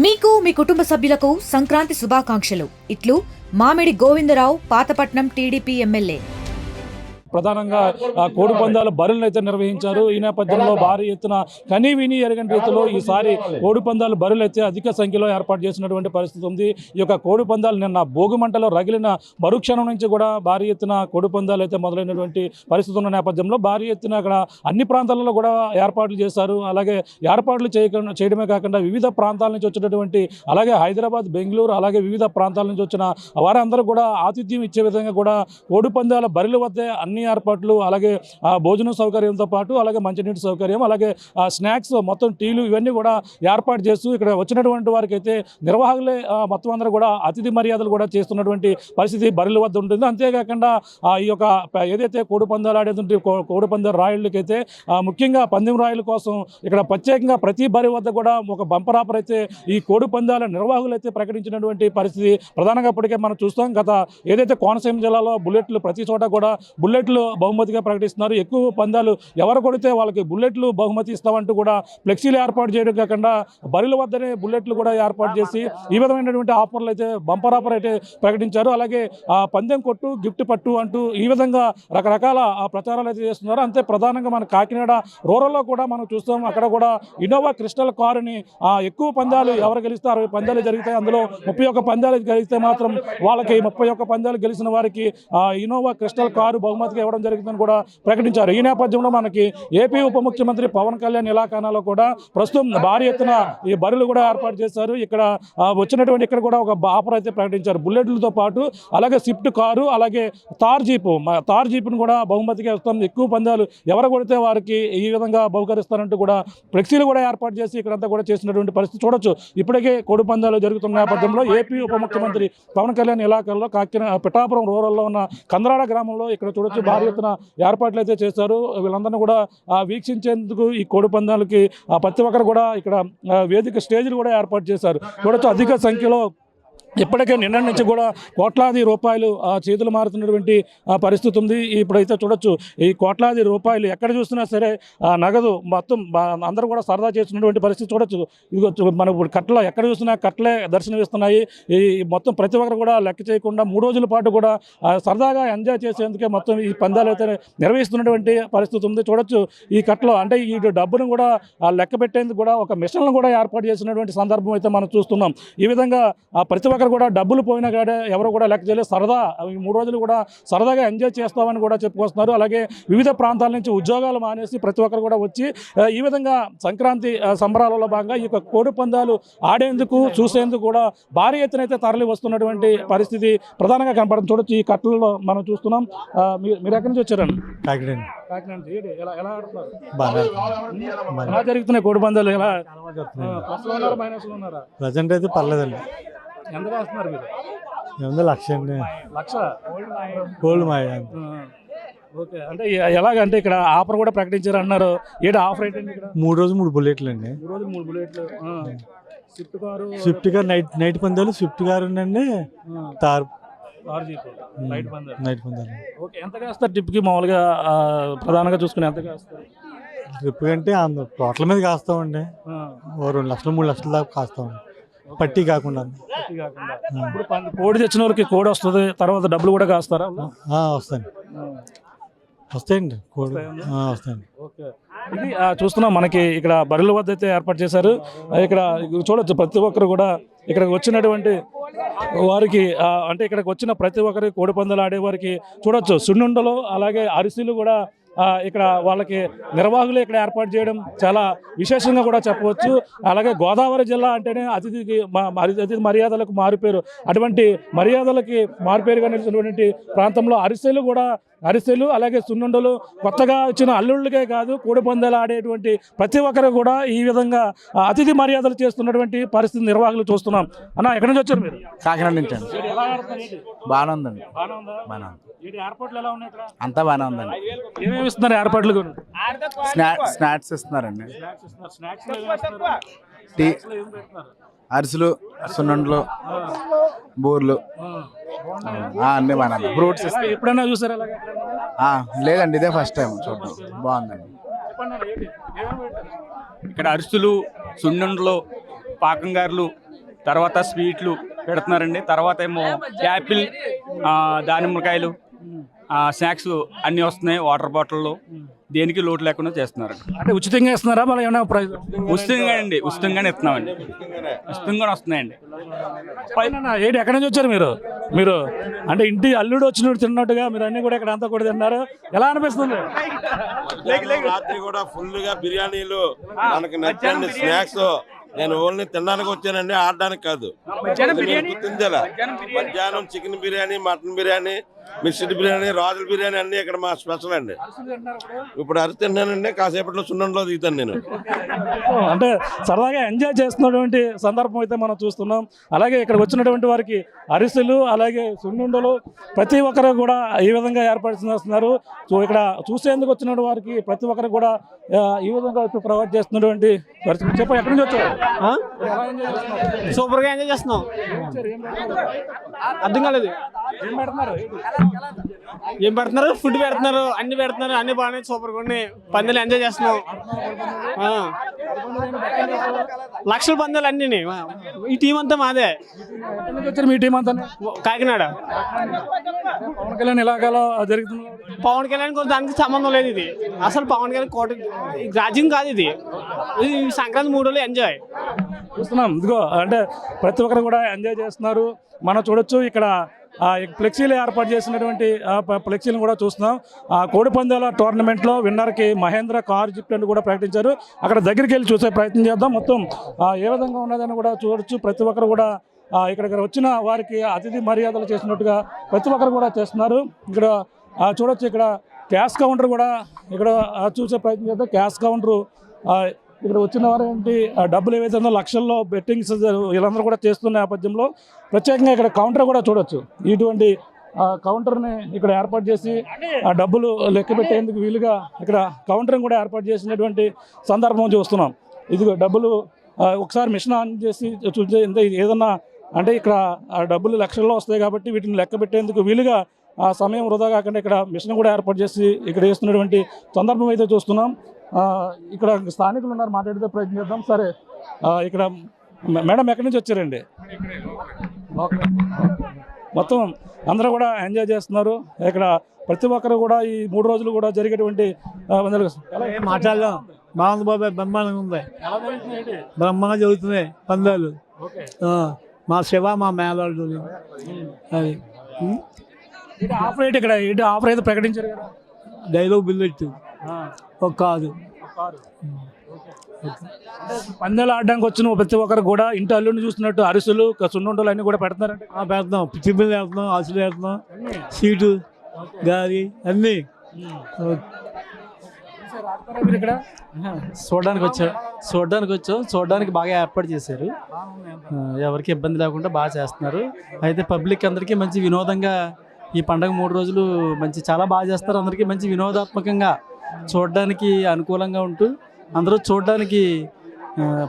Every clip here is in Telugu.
మీకు మీ కుటుంబ సభ్యులకు సంక్రాంతి శుభాకాంక్షలు. ఇట్లు మామిడి గోవిందరావు, పాతపట్నం టీడీపీ ఎమ్మెల్యే. ప్రధానంగా కోడి పందాల బరులను అయితే నిర్వహించారు. ఈ నేపథ్యంలో భారీ ఎత్తున కనీ విని ఎరగని రీతిలో ఈసారి కోడి పందాల బరులు అయితే అధిక సంఖ్యలో ఏర్పాటు చేసినటువంటి పరిస్థితి ఉంది. ఈ యొక్క కోడి పందాలు నిన్న భోగి మంటలో రగిలిన మరుక్షణం నుంచి కూడా భారీ ఎత్తున కోడి పందాలు అయితే మొదలైనటువంటి పరిస్థితి ఉన్న నేపథ్యంలో భారీ ఎత్తున అక్కడ అన్ని ప్రాంతాలలో కూడా ఏర్పాట్లు చేశారు. అలాగే ఏర్పాట్లు చేయడమే కాకుండా వివిధ ప్రాంతాల నుంచి వచ్చినటువంటి అలాగే హైదరాబాద్, బెంగళూరు అలాగే వివిధ ప్రాంతాల నుంచి వచ్చిన వారందరూ కూడా ఆతిథ్యం ఇచ్చే విధంగా కూడా కోడి పందాల బరిల వద్దే అన్ని ఏర్పాట్లు, అలాగే భోజనం సౌకర్యంతో పాటు అలాగే మంచినీటి సౌకర్యం, అలాగే స్నాక్స్, మొత్తం టీలు ఇవన్నీ కూడా ఏర్పాటు చేస్తూ ఇక్కడ వచ్చినటువంటి వారికి అయితే నిర్వాహకులే మొత్తం అందరూ కూడా అతిథి మర్యాదలు కూడా చేస్తున్నటువంటి పరిస్థితి బరిల వద్ద ఉంటుంది. అంతేకాకుండా ఈ యొక్క ఏదైతే కోడి పందాలు ఆడేది కోడి పందాల రాయుళ్ళకైతే ముఖ్యంగా పందెం రాయుల కోసం ఇక్కడ ప్రత్యేకంగా ప్రతి బరి వద్ద కూడా ఒక బంపర్ ఆఫర్ అయితే ఈ కోడి పందాల నిర్వాహకులు అయితే ప్రకటించినటువంటి పరిస్థితి ప్రధానంగా ఇప్పటికే మనం చూస్తాం. గత ఏదైతే కోనసీమ జిల్లాలో బుల్లెట్లు ప్రతి చోట కూడా బుల్లెట్లు బహుమతిగా ప్రకటిస్తున్నారు. ఎక్కువ పందాలు ఎవరు కొడితే వాళ్ళకి బుల్లెట్లు బహుమతి ఇస్తామంటూ కూడా ఫ్లెక్సీలు ఏర్పాటు చేయడం కాకుండా బరిల వద్దనే బుల్లెట్లు కూడా ఏర్పాటు చేసి ఈ విధమైనటువంటి ఆఫర్లు అయితే బంపర్ ఆఫర్ అయితే ప్రకటించారు. అలాగే పందెం కొట్టు గిఫ్ట్ పట్టు అంటూ ఈ విధంగా రకరకాల ప్రచారాలు అయితే చేస్తున్నారు. అంతే ప్రధానంగా మన కాకినాడ రూరల్లో కూడా మనం చూస్తాం. అక్కడ కూడా ఇన్నోవా క్రిస్టల్ కారుని ఎక్కువ పందాలు ఎవరు గెలిస్తే 60 పందాలు జరుగుతాయి. అందులో 31 పందాలు గెలిస్తే మాత్రం వాళ్ళకి 31 పందాలు గెలిచిన వారికి ఇన్నోవా క్రిస్టల్ కారు బహుమతిగా ఇవ్వడం జరుగుతుందని కూడా ప్రకటించారు. ఈ నేపథ్యంలో మనకి ఏపీ ఉప ముఖ్యమంత్రి పవన్ కళ్యాణ్ ఇలాకానాలో కూడా ప్రస్తుతం భారీ ఎత్తున ఈ బరులు కూడా ఏర్పాటు చేశారు. ఇక్కడ వచ్చినటువంటి ఇక్కడ కూడా ఒక ఆఫర్ అయితే ప్రకటించారు. బుల్లెట్లతో పాటు అలాగే స్విఫ్ట్ కారు, అలాగే తార్ జీప్ను కూడా బహుమతిగా ఇస్తాం. ఎక్కువ పందాలు ఎవరు కొడితే వారికి ఈ విధంగా బహుకరిస్తారంటూ కూడా ఫ్లెక్సీలు కూడా ఏర్పాటు చేసి ఇక్కడంతా కూడా చేసినటువంటి పరిస్థితి చూడొచ్చు. ఇప్పటికే కోడి పందాలు జరుగుతున్న నేపథ్యంలో ఏపీ ఉప ముఖ్యమంత్రి పవన్ కళ్యాణ్ ఇలాకాలో కాకినాడ పిఠాపురం రూరల్లో ఉన్న కందరాడ గ్రామంలో ఇక్కడ చూడొచ్చు భారీ ఎత్తున ఏర్పాట్లు అయితే చేశారు. వీళ్ళందరినీ కూడా వీక్షించేందుకు ఈ కోడి పందాలకి ప్రతి ఒక్కరు కూడా ఇక్కడ వేదిక స్టేజ్లు కూడా ఏర్పాటు చేశారు. చూడొచ్చు అధిక సంఖ్యలో ఇప్పటికే నిన్న నుంచి కూడా కోట్లాది రూపాయలు చేతులు మారుతున్నటువంటి పరిస్థితి ఉంది. ఇప్పుడైతే చూడొచ్చు ఈ కోట్లాది రూపాయలు ఎక్కడ చూసినా సరే నగదు మొత్తం అందరూ కూడా సరదా చేస్తున్నటువంటి పరిస్థితి చూడొచ్చు. ఇది మన ఇప్పుడు కట్ల ఎక్కడ చూసినా కట్లే దర్శనమిస్తున్నాయి. ఈ మొత్తం ప్రతి ఒక్కరు కూడా లెక్క చేయకుండా 3 రోజుల పాటు కూడా సరదాగా ఎంజాయ్ చేసేందుకే మొత్తం ఈ పందాలు అయితే నిర్వహిస్తున్నటువంటి పరిస్థితి ఉంది. చూడొచ్చు ఈ కట్టలో అంటే ఈ డబ్బును కూడా లెక్క పెట్టేందుకు కూడా ఒక మిషన్లను కూడా ఏర్పాటు చేసినటువంటి సందర్భం అయితే మనం చూస్తున్నాం. ఈ విధంగా ప్రతి ఒక్కరు కూడా డబ్బులు పోయినా కానీ ఎవరు కూడా లెక్క చేయలేదు. సరదా ఈ 3 రోజులు కూడా సరదాగా ఎంజాయ్ చేస్తామని కూడా చెప్పుకొస్తున్నారు. అలాగే వివిధ ప్రాంతాల నుంచి ఉద్యోగాలు మానేసి ప్రతి ఒక్కరు కూడా వచ్చి ఈ విధంగా సంక్రాంతి సంబరాలలో భాగంగా ఈ యొక్క కోడి పందాలు ఆడేందుకు చూసేందుకు కూడా భారీ ఎత్తున అయితే తరలి వస్తున్నటువంటి పరిస్థితి ప్రధానంగా కనపడుతుంది. చూడొచ్చు ఈ కట్టలలో మనం చూస్తున్నాం. మీరు ఎక్కడి నుంచి వచ్చారండి? ఎలా జరుగుతున్నాయి కోడి పందాలు? ఎలా ప్రజెంట్ అయితే పర్లేదండి. ఎంత వేస్తున్నారు మీరు? 1,00,000 గోల్డ్ మాయ. ఓకే, అంటే ఎలాగంటే ఇక్కడ ఆఫర్ కూడా ప్రకటించారు అన్నారు. ఏంటి ఆఫర్ ఏంటండి? ఇక్కడ 3 రోజులు 3 బుల్లెట్లు అండి. 3 రోజులు 3 బుల్లెట్లు. స్విఫ్ట్ కార్ నైట్ పందాలు, స్విఫ్ట్ కార్ ఉందండి. తార్ జీప్ నైట్ పందాలు. ఓకే, ఎంత వేస్తారు ట్రిప్కి మామూలుగా? ప్రధానంగా చూసుకుని ఎంత వేస్తారు? ట్రిప్ కంటే టోటల్ మీద కాస్తామండి. 2 లక్షలు 3 లక్షల దాకా కాస్తామండి, పట్టి కాకుండా. కోడి తెచ్చిన వాళ్ళకి కోడి వస్తుంది, తర్వాత డబ్బులు కూడా కాస్తారా? వస్తాయండి కోడి వస్తాయండి. ఓకే, ఇది చూస్తున్నాం మనకి ఇక్కడ బరుల వద్ద అయితే ఏర్పాటు చేశారు. ఇక్కడ చూడొచ్చు ప్రతి ఒక్కరు కూడా ఇక్కడికి వచ్చినటువంటి వారికి అంటే ఇక్కడికి వచ్చిన ప్రతి ఒక్కరికి కోడి పందాలు ఆడేవారికి చూడొచ్చు సున్నుండలు అలాగే అరిసెలు కూడా ఇక్కడ వాళ్ళకి నిర్వాహకులు ఇక్కడ ఏర్పాటు చేయడం చాలా విశేషంగా కూడా చెప్పవచ్చు. అలాగే గోదావరి జిల్లా అంటేనే అతిథి మర్యాదలకు మారుపేరు. అటువంటి మర్యాదలకి మారుపేరుగా నిలిచినటువంటి ప్రాంతంలో అరిసెలు అలాగే సున్నుండలు కొత్తగా వచ్చిన అల్లుళ్ళకే కాదు కోడి పందాలు ఆడేటువంటి ప్రతి ఒక్కరు కూడా ఈ విధంగా అతిథి మర్యాదలు చేస్తున్నటువంటి పరిస్థితి నిర్వాహకులు చూస్తున్నాం. అన్న ఎక్కడి నుంచి వచ్చారు మీరు? కాకినాడ నుంచి అండి. బాగానే ఉందండి. ఏర్పాట్లు ఎలా ఉన్నాయి? అంతా బాగానే ఉందండి. ఏమేమి ఇస్తున్నారు ఏర్పాట్లు? స్నాక్స్ ఇస్తున్నారండి. టీ, అరిసెలు, సున్నుండలు, బూర్లు అన్నీ బాగానే. ఫ్రూట్స్ ఎప్పుడైనా చూసారా? లేదండి, ఇదే ఫస్ట్ టైం చూడడం. బాగుందండి. ఇక్కడ అరిసెలు, సున్నుండలు, పాకంగారులు, తర్వాత స్వీట్లు పెడుతున్నారండి. తర్వాత ఏమో యాపిల్, దానిమ్మకాయలు, స్నాక్స్ అన్నీ వస్తున్నాయి. వాటర్ బాటిళ్ళు దేనికి లోటు లేకుండా చేస్తున్నారు. అంటే ఉచితంగా ఇస్తున్నారా మళ్ళీ ఏమైనా ప్రైజ్? ఉచితంగానే ఇస్తున్నామండి. ఉచితంగానే వస్తున్నాయండి. పైన ఏంటి ఎక్కడి నుంచి వచ్చారు మీరు అంటే ఇంటి అల్లుడు వచ్చినట్టు తిన్నట్టుగా మీరు అన్ని కూడా ఇక్కడ అంతా కూడా తిన్నారు. ఎలా అనిపిస్తుంది? రాత్రి కూడా ఫుల్ గా బిర్యానీలు, మనకి నచ్చండి స్నాక్స్. నేను ఓన్లీ తినడానికి వచ్చానండి, ఆడడానికి కాదు. గుర్తించాలా? మధ్యాహ్నం chicken biryani, mutton biryani, mixed biryani, రాజుల బిర్యానీ అన్ని ఇక్కడ మా స్పెషల్ అండి. ఇప్పుడు అరిసి తిన్నానండి, కాసేపట్లో సున్నంలో దిగుతాను నేను. అంటే సరదాగా ఎంజాయ్ చేస్తున్నటువంటి సందర్భం అయితే మనం చూస్తున్నాం. అలాగే ఇక్కడ వచ్చినటువంటి వారికి అరిసెలు, అలాగే సున్నుండలు ప్రతి ఒక్కరు కూడా ఈ విధంగా ఏర్పాటు చేస్తున్నారు. సో ఇక్కడ చూసేందుకు వచ్చిన వారికి ప్రతి ఒక్కరు కూడా ఈ విధంగా ప్రొవైడ్ చేస్తున్నటువంటి పరిస్థితి. చెప్పండి, ఎక్కడి నుంచి వచ్చారు? సూపర్గా ఎంజాయ్ చేస్తున్నాం. అర్థం కాలేదు. ఏం పెడుతున్నారు? ఫుడ్ పెడుతున్నారు, అన్ని పెడుతున్నారు, అన్ని బాగానే సూపర్గా ఉన్నాయి. పందాలు ఎంజాయ్ చేస్తున్నాం. లక్షల పందాలు అన్ని. ఈ టీం అంతా మాదే. మీ టీం అంతా కాకినాడ. పవన్ కళ్యాణ్ ఇలాగాలో జరుగుతుంది. పవన్ కళ్యాణ్ కూడా దానికి సంబంధం లేదు. ఇది అసలు పవన్ కళ్యాణ్ కోట రాజ్యం కాదు. ఇది సంక్రాంతి 3 రోజులు ఎంజాయ్ చూస్తున్నాం. ఇదిగో అంటే ప్రతి ఒక్కరు కూడా ఎంజాయ్ చేస్తున్నారు. మనం చూడొచ్చు ఇక్కడ ఫ్లెక్సీలు ఏర్పాటు చేసినటువంటి ఫ్లెక్సీలను కూడా చూస్తున్నాం. కోడి పందాల టోర్నమెంట్లో విన్నర్కి మహేంద్ర కార్ గిఫ్ట్ అని కూడా ప్రకటించారు. అక్కడ దగ్గరికి వెళ్ళి చూసే ప్రయత్నం చేద్దాం. మొత్తం ఏ విధంగా ఉన్నదని కూడా చూడొచ్చు. ప్రతి ఒక్కరు కూడా ఇక్కడ వచ్చిన వారికి అతిథి మర్యాదలు చేసినట్టుగా ప్రతి ఒక్కరు కూడా చేస్తున్నారు. ఇక్కడ చూడొచ్చు. ఇక్కడ క్యాష్ కౌంటర్ కూడా ఇక్కడ చూసే ప్రయత్నం చేద్దాం. క్యాష్ కౌంటరు ఇక్కడ వచ్చిన వారు ఏంటి డబ్బులు ఏవైతే ఉందో లక్షల్లో బెట్టింగ్స్ వీళ్ళందరూ కూడా చేస్తున్న నేపథ్యంలో ప్రత్యేకంగా ఇక్కడ కౌంటర్ కూడా చూడొచ్చు. ఇటువంటి కౌంటర్ని ఇక్కడ ఏర్పాటు చేసి ఆ డబ్బులు లెక్క పెట్టేందుకు వీలుగా ఇక్కడ కౌంటర్ని కూడా ఏర్పాటు చేసినటువంటి సందర్భం చూస్తున్నాం. ఇదిగో డబ్బులు ఒకసారి మిషన్ ఆన్ చేసి చూసే ఏదన్నా అంటే ఇక్కడ ఆ డబ్బులు లక్షల్లో వస్తాయి కాబట్టి వీటిని లెక్క పెట్టేందుకు వీలుగా ఆ సమయం వృధా కాకుండా ఇక్కడ మిషన్ కూడా ఏర్పాటు చేసి ఇక్కడ వేస్తున్నటువంటి సందర్భం అయితే చూస్తున్నాం. ఇక్కడ స్థానికులు ఉన్నారు, మాట్లాడితే ప్రయత్నం చేద్దాం. సరే, ఇక్కడ మేడం ఎక్కడి నుంచి వచ్చారండి? మొత్తం అందరూ కూడా ఎంజాయ్ చేస్తున్నారు. ఇక్కడ ప్రతి ఒక్కరు కూడా ఈ 3 రోజులు కూడా జరిగేటువంటి మాట్లాడదాం. బాగుంది బాబాయ్, బ్రహ్మాండంగా ఉంది. బ్రహ్మాండంగా జరుగుతున్నాయి పందాలు. మా శివ మా మేళాడు అది ఆఫర్ రేట్ ఇక్కడ ఆఫర్ అయితే ప్రకటించారు కదా. డైలాగ్ బిల్లెట్ ఒక కాదు. పందాలు ఆడడానికి వచ్చిన ప్రతి ఒక్కరు కూడా ఇంటి అల్లుని చూస్తున్నట్టు అరిసెలు, సున్నుండలు అన్నీ కూడా పెడతారంటే పెడతాం. పిచ్చిబిల్లు వేస్తున్నాం, అరిసెలు వేస్తున్నాం, సీటు గాలి అన్నీ. ఇక్కడ చూడడానికి బాగా ఏర్పాటు చేశారు. ఎవరికి ఇబ్బంది లేకుండా బాగా చేస్తున్నారు. అయితే పబ్లిక్ అందరికీ మంచి వినోదంగా ఈ పండగ 3 రోజులు చాలా బాగా చేస్తారు. అందరికీ మంచి వినోదాత్మకంగా చూడడానికి అనుకూలంగా ఉంటూ అందరూ చూడడానికి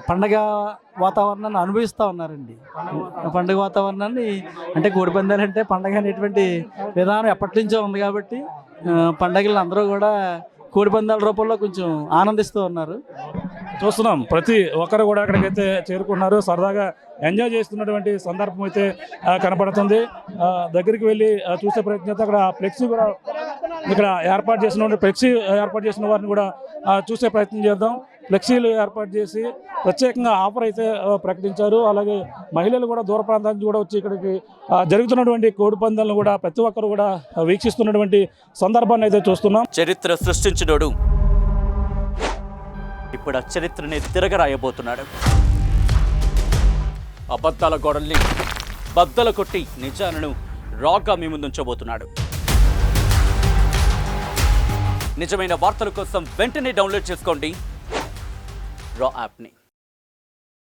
పండగ వాతావరణాన్ని అనుభవిస్తూ ఉన్నారండి. పండగ వాతావరణాన్ని అంటే కోడి పందాలు అంటే పండగ అనేటువంటి విధానం ఎప్పటి నుంచో ఉంది కాబట్టి పండగలను అందరూ కూడా కోడి పందాల రూపంలో కొంచెం ఆనందిస్తూ ఉన్నారు. చూస్తున్నాం. ప్రతి ఒక్కరు కూడా అక్కడికైతే చేరుకున్నారు. సరదాగా ఎంజాయ్ చేస్తున్నటువంటి సందర్భం అయితే కనపడుతుంది. దగ్గరికి వెళ్ళి చూసే ప్రయత్నం చేస్తే అక్కడ ఫ్లెక్సీ కూడా ఇక్కడ ఏర్పాటు చేసిన వారిని కూడా చూసే ప్రయత్నం చేద్దాం. ఫ్లెక్సీలు ఏర్పాటు చేసి ప్రత్యేకంగా ఆఫర్ అయితే ప్రకటించారు. అలాగే మహిళలు కూడా దూర ప్రాంతాల నుంచి కూడా వచ్చి ఇక్కడికి జరుగుతున్నటువంటి కోడి పందాలను కూడా ప్రతి ఒక్కరు కూడా వీక్షిస్తున్నటువంటి సందర్భాన్ని అయితే చూస్తున్నాం. చరిత్ర సృష్టించినోడు ఇప్పుడు ఆ చరిత్రని తిరగరాయబోతున్నాడు. అబద్ధాల గోడల్ని బద్దలు కొట్టి నిజాలను రాగా మీ ముందుంచబోతున్నాడు. నిజమైన వార్తల కోసం వెంటనే డౌన్లోడ్ చేసుకోండి రా యాప్ని.